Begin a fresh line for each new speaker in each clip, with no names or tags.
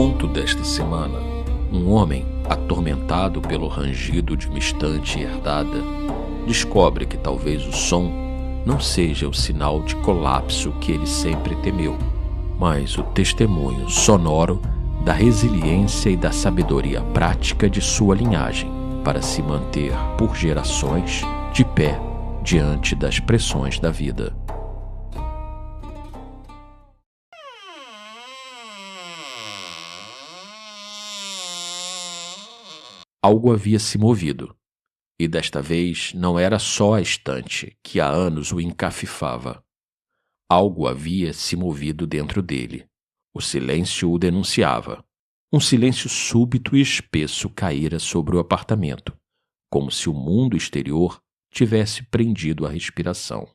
Conto desta semana. Um homem, atormentado pelo rangido de uma estante herdada, descobre que talvez o som não seja o sinal de colapso que ele sempre temeu, mas o testemunho sonoro da resiliência e da sabedoria prática de sua linhagem para se manter por gerações de pé diante das pressões da vida. Algo havia se movido, e desta vez não era só a estante que há anos o encafifava. Algo havia se movido dentro dele. O silêncio o denunciava. Um silêncio súbito e espesso caíra sobre o apartamento, como se o mundo exterior tivesse prendido a respiração.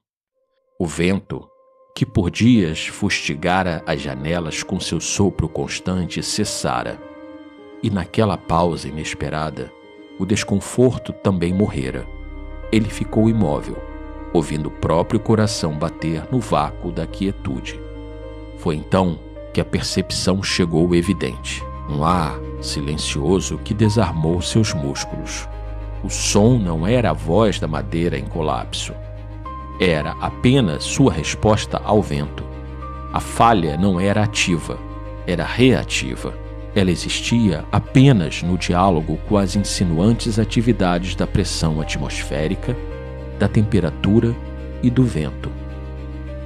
O vento, que por dias fustigara as janelas com seu sopro constante, cessara. E naquela pausa inesperada, o desconforto também morrera. Ele ficou imóvel, ouvindo o próprio coração bater no vácuo da quietude. Foi então que a percepção chegou evidente. Um ar silencioso que desarmou seus músculos. O som não era a voz da madeira em colapso. Era apenas sua resposta ao vento. A falha não era ativa, era reativa. Ela existia apenas no diálogo com as insinuantes atividades da pressão atmosférica, da temperatura e do vento.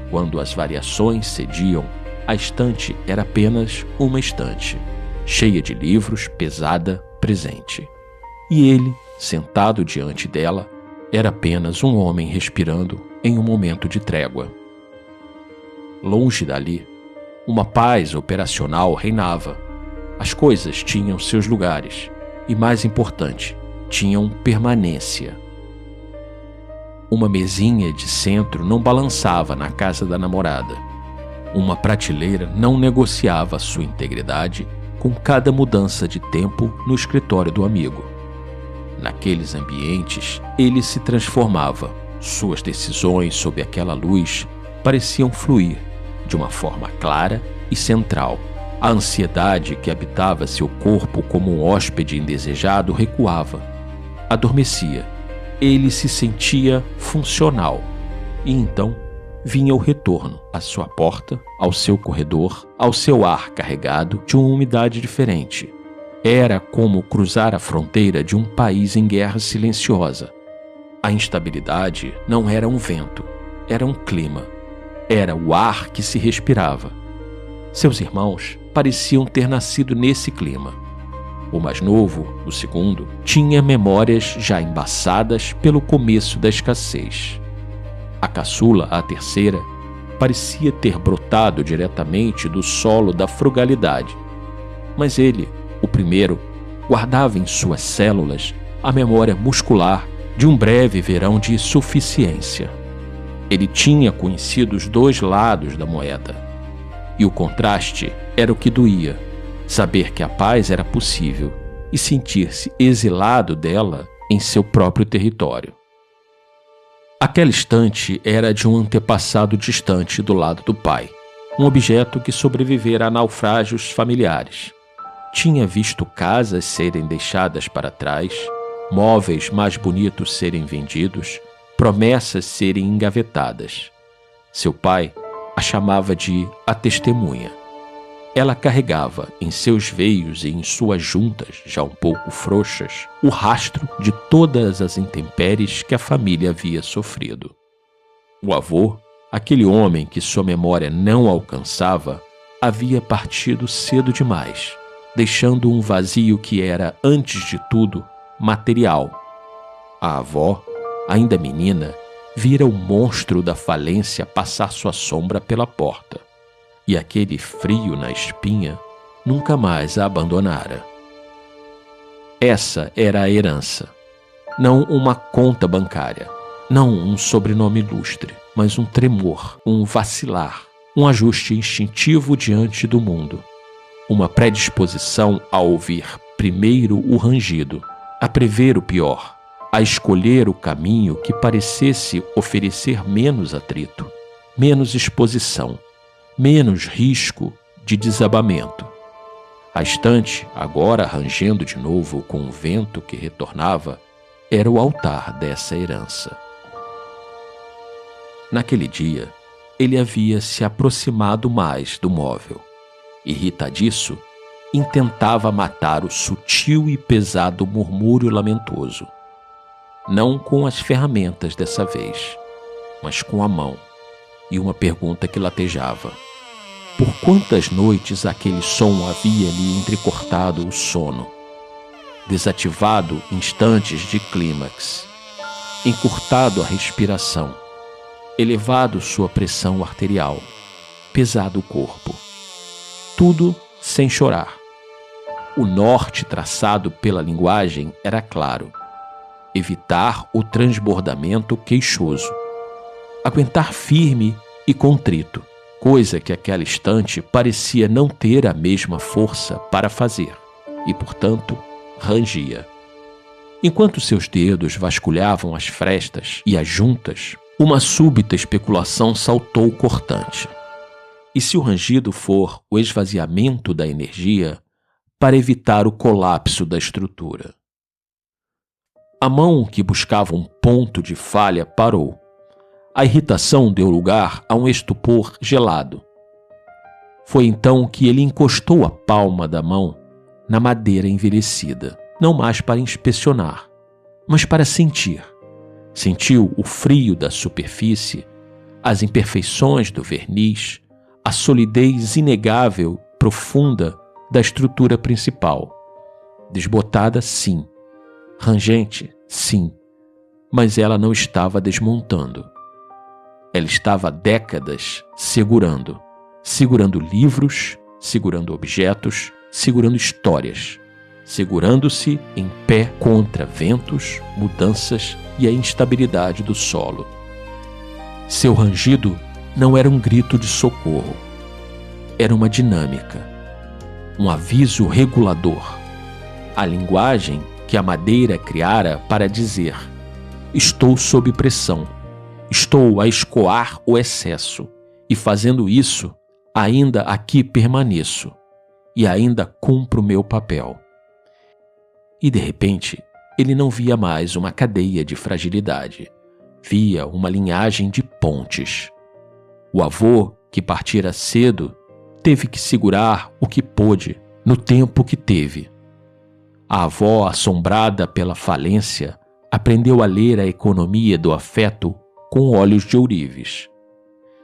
Quando as variações cediam, a estante era apenas uma estante, cheia de livros, pesada, presente. E ele, sentado diante dela, era apenas um homem respirando em um momento de trégua. Longe dali, uma paz operacional reinava. As coisas tinham seus lugares e, mais importante, tinham permanência. Uma mesinha de centro não balançava na casa da namorada. Uma prateleira não negociava sua integridade com cada mudança de tempo no escritório do amigo. Naqueles ambientes, ele se transformava. Suas decisões sob aquela luz pareciam fluir de uma forma clara e central. A ansiedade que habitava seu corpo como um hóspede indesejado recuava, adormecia. Ele se sentia funcional. E então vinha o retorno à sua porta, ao seu corredor, ao seu ar carregado de uma umidade diferente. Era como cruzar a fronteira de um país em guerra silenciosa. A instabilidade não era um vento, era um clima. Era o ar que se respirava. Seus irmãos pareciam ter nascido nesse clima. O mais novo, o segundo, tinha memórias já embaçadas pelo começo da escassez. A caçula, a terceira, parecia ter brotado diretamente do solo da frugalidade. Mas ele, o primeiro, guardava em suas células a memória muscular de um breve verão de suficiência. Ele tinha conhecido os dois lados da moeda. E o contraste era o que doía, saber que a paz era possível e sentir-se exilado dela em seu próprio território. Aquela estante era de um antepassado distante do lado do pai, um objeto que sobrevivera a naufrágios familiares. Tinha visto casas serem deixadas para trás, móveis mais bonitos serem vendidos, promessas serem engavetadas. Seu pai a chamava de a testemunha. Ela carregava em seus veios e em suas juntas, já um pouco frouxas, o rastro de todas as intempéries que a família havia sofrido. O avô, aquele homem que sua memória não alcançava, havia partido cedo demais, deixando um vazio que era, antes de tudo, material. A avó, ainda menina, vira o monstro da falência passar sua sombra pela porta. E aquele frio na espinha nunca mais a abandonara. Essa era a herança. Não uma conta bancária, não um sobrenome ilustre, mas um tremor, um vacilar, um ajuste instintivo diante do mundo. Uma predisposição a ouvir primeiro o rangido, a prever o pior, a escolher o caminho que parecesse oferecer menos atrito, menos exposição, menos risco de desabamento. A estante, agora rangendo de novo com o vento que retornava, era o altar dessa herança. Naquele dia, ele havia se aproximado mais do móvel. Irritadiço, intentava matar o sutil e pesado murmúrio lamentoso. Não com as ferramentas dessa vez, mas com a mão, e uma pergunta que latejava. Por quantas noites aquele som havia lhe entrecortado o sono, desativado instantes de clímax, encurtado a respiração, elevado sua pressão arterial, pesado o corpo. Tudo sem chorar. O norte traçado pela linguagem era claro. Evitar o transbordamento queixoso. Aguentar firme e contrito, coisa que aquele instante parecia não ter a mesma força para fazer, e, portanto, rangia. Enquanto seus dedos vasculhavam as frestas e as juntas, uma súbita especulação saltou cortante. E se o rangido for o esvaziamento da energia para evitar o colapso da estrutura? A mão que buscava um ponto de falha parou. A irritação deu lugar a um estupor gelado. Foi então que ele encostou a palma da mão na madeira envelhecida, não mais para inspecionar, mas para sentir. Sentiu o frio da superfície, as imperfeições do verniz, a solidez inegável, profunda da estrutura principal. Desbotada, sim. Rangente, sim. Mas ela não estava desmontando. Ela estava há décadas segurando livros, segurando objetos, segurando histórias, segurando-se em pé contra ventos, mudanças e a instabilidade do solo. Seu rangido não era um grito de socorro, era uma dinâmica, um aviso regulador, a linguagem que a madeira criara para dizer: estou sob pressão, estou a escoar o excesso, e fazendo isso, ainda aqui permaneço, e ainda cumpro meu papel. E de repente, ele não via mais uma cadeia de fragilidade, via uma linhagem de pontes. O avô, que partira cedo, teve que segurar o que pôde, no tempo que teve. A avó, assombrada pela falência, aprendeu a ler a economia do afeto com olhos de ourives.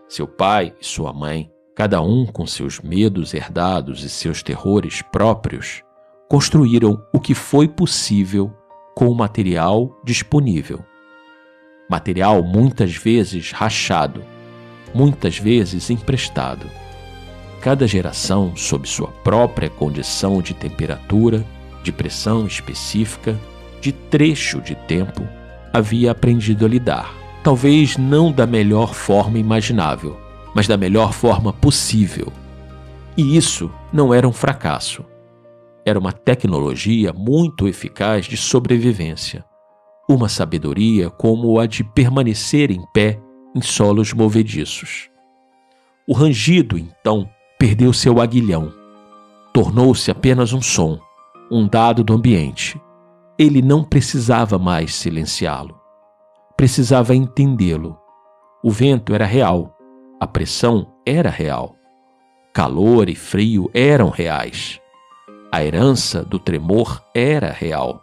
Seu pai e sua mãe, cada um com seus medos herdados e seus terrores próprios, construíram o que foi possível com o material disponível. Material muitas vezes rachado, muitas vezes emprestado. Cada geração, sob sua própria condição de temperatura, de pressão específica, de trecho de tempo, havia aprendido a lidar. Talvez não da melhor forma imaginável, mas da melhor forma possível. E isso não era um fracasso. Era uma tecnologia muito eficaz de sobrevivência. Uma sabedoria como a de permanecer em pé em solos movediços. O rangido, então, perdeu seu aguilhão. Tornou-se apenas um som, um dado do ambiente. Ele não precisava mais silenciá-lo. Precisava entendê-lo. O vento era real. A pressão era real. Calor e frio eram reais. A herança do tremor era real.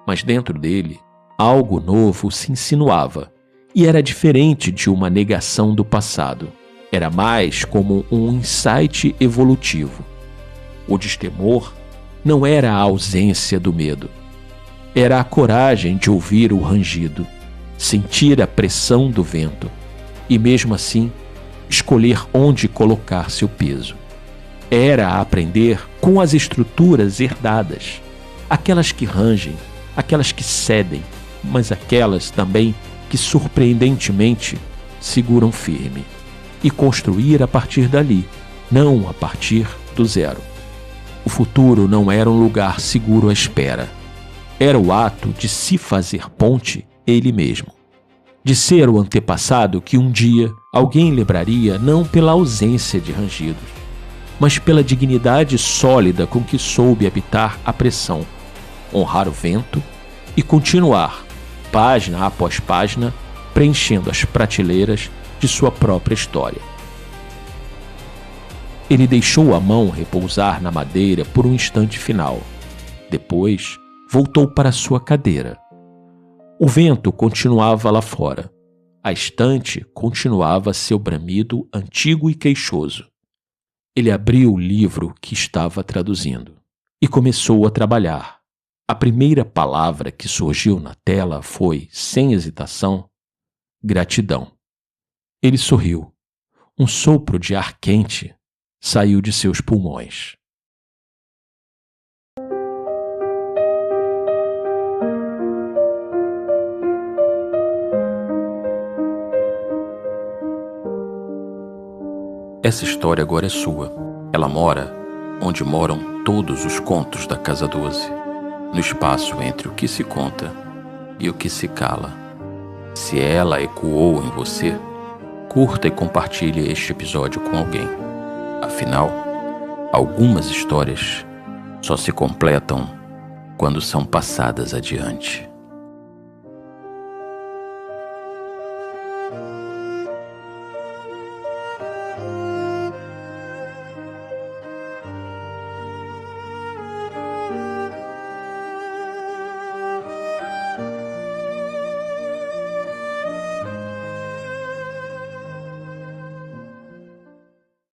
Mas dentro dele, algo novo se insinuava, e era diferente de uma negação do passado. Era mais como um insight evolutivo. O destemor não era a ausência do medo. Era a coragem de ouvir o rangido, sentir a pressão do vento e, mesmo assim, escolher onde colocar seu peso. Era aprender com as estruturas herdadas, aquelas que rangem, aquelas que cedem, mas aquelas também que surpreendentemente seguram firme, e construir a partir dali, não a partir do zero. O futuro não era um lugar seguro à espera. Era o ato de se fazer ponte ele mesmo. De ser o antepassado que um dia alguém lembraria não pela ausência de rangidos, mas pela dignidade sólida com que soube habitar a pressão, honrar o vento e continuar, página após página, preenchendo as prateleiras de sua própria história. Ele deixou a mão repousar na madeira por um instante final. Depois, voltou para sua cadeira. O vento continuava lá fora. A estante continuava seu bramido antigo e queixoso. Ele abriu o livro que estava traduzindo e começou a trabalhar. A primeira palavra que surgiu na tela foi, sem hesitação, gratidão. Ele sorriu. Um sopro de ar quente saiu de seus pulmões. Essa história agora é sua. Ela mora onde moram todos os contos da Casa 12, no espaço entre o que se conta e o que se cala. Se ela ecoou em você, curta e compartilhe este episódio com alguém. Afinal, algumas histórias só se completam quando são passadas adiante.